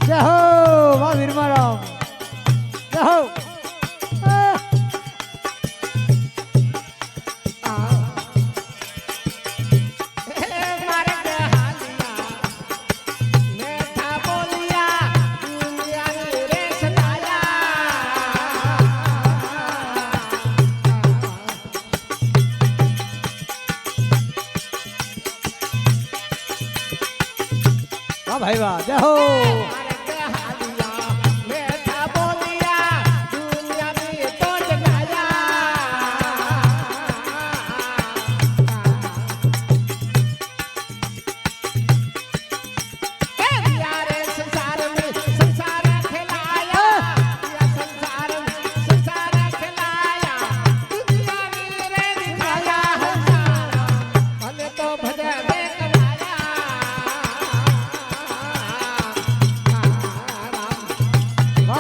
જય હો મહાવીર મહારામ જય હો વાહ ભાઈ વાહ જય હો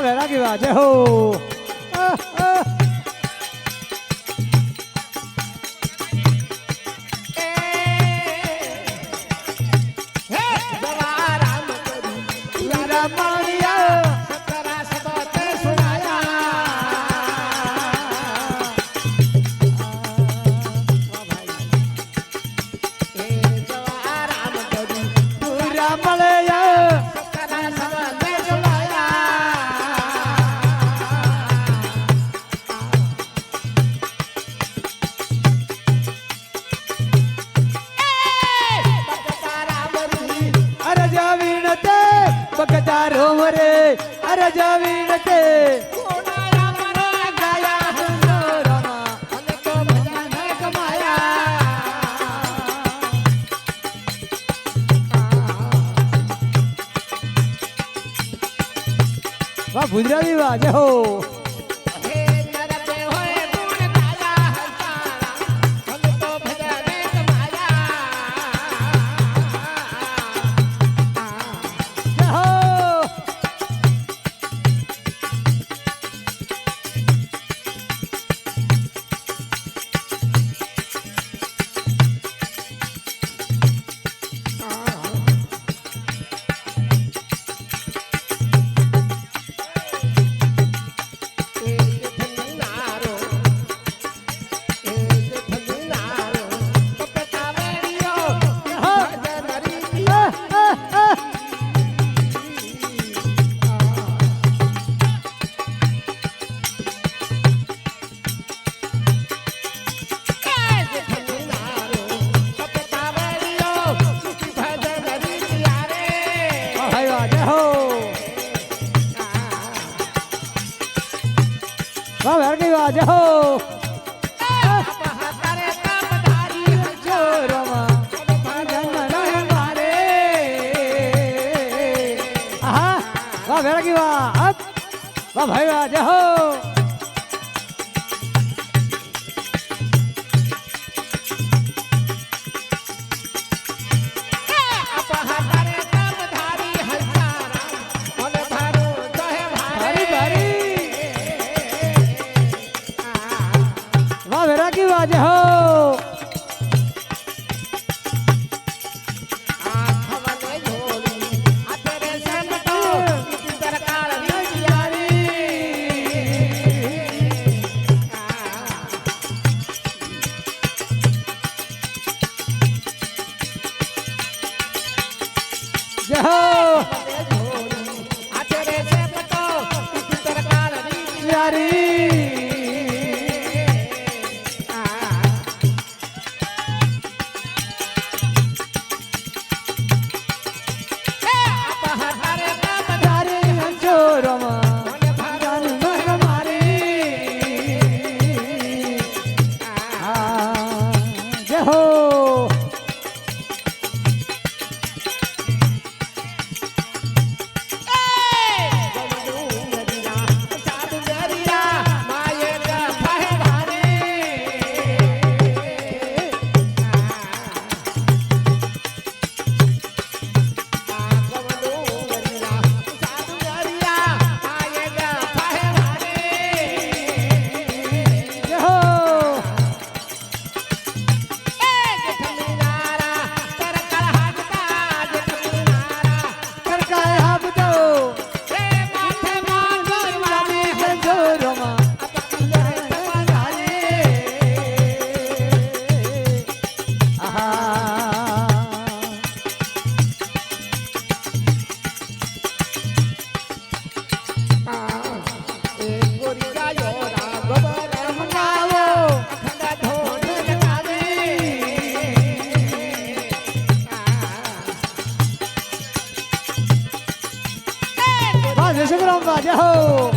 વૈરાગી વાહ જય હો બકતા રોમ રે અરે જવીન તે ગાયા હંસો રમા અને તો ભજન કમાયા વાહ ગુજરાતી વાહ જય હો વાહ વૈરાગી વાહ જય હો વાહ વૈરાગી વાહ વાહ ભાઈ વાહ જય હો વૈરાગી વાહ જય હો જય હો જશોગ્રામ બાજા હો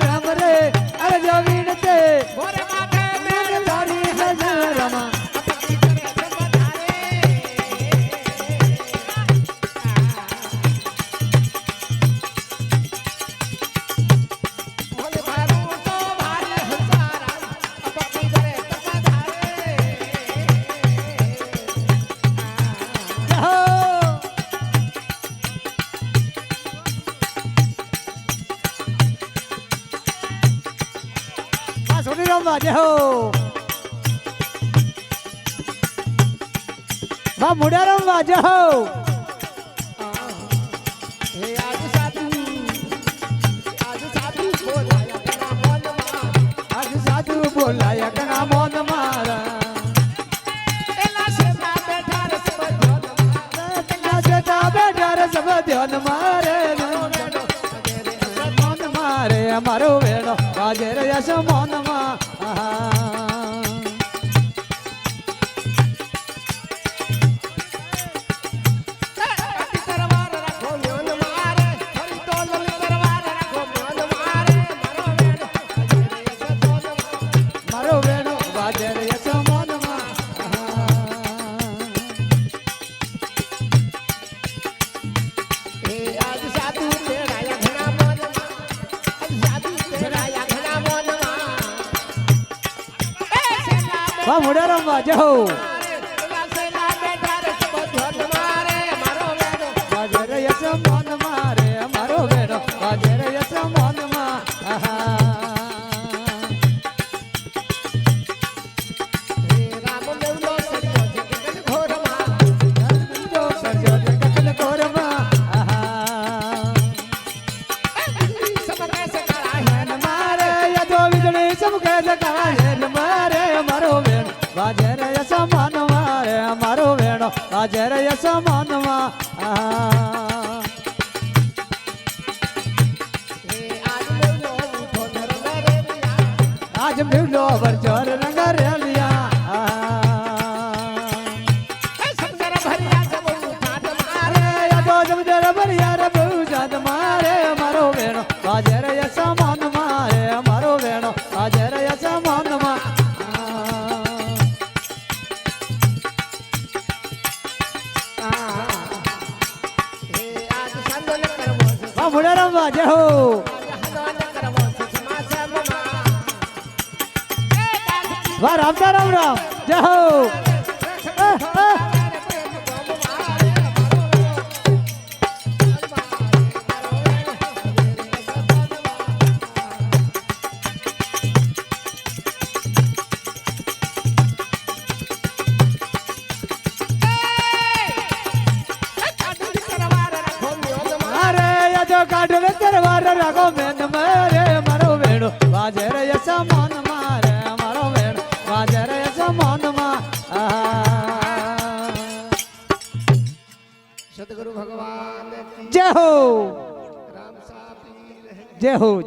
રામ રે અરે જમીન તે તારી હજારમાં જય હો વાહ મુડારામ વાજે હો હે આજ સાધુ બોલાયા કના મોન મારા એલા સેતા બેઠા રે સબ ધ્યાન મારે મોન મારે અમારો વેણો વાજે રે યશ મોન માં મુડારામ વાજે હો વાજે રે યશ મોન મારે અમારો વેણો વાજે રે યશ મોન માં વાજર યશ માનવા આજ મેલો વરજર રંગ રેલિયા સમજર ભરિયા સબ ઉઠાત મારે યાદો સમજર ભરિયા રે બહુ જાત મારે મારો વેણો વાજર યશ માન મારે મારો વેણો વાજર યશ માનવા મુડારામ વાજે હો વાહ રામતા રામ રામ જય હો કાઢ તરવાર રાખો મેન મારે મારો વેણો વાજે રે યશ મોન મારે મારો વેણો વાજે રે યશ મોન માં સદગુરુ ભગવાન કી જય હો રામ સાપીર હે। જય હો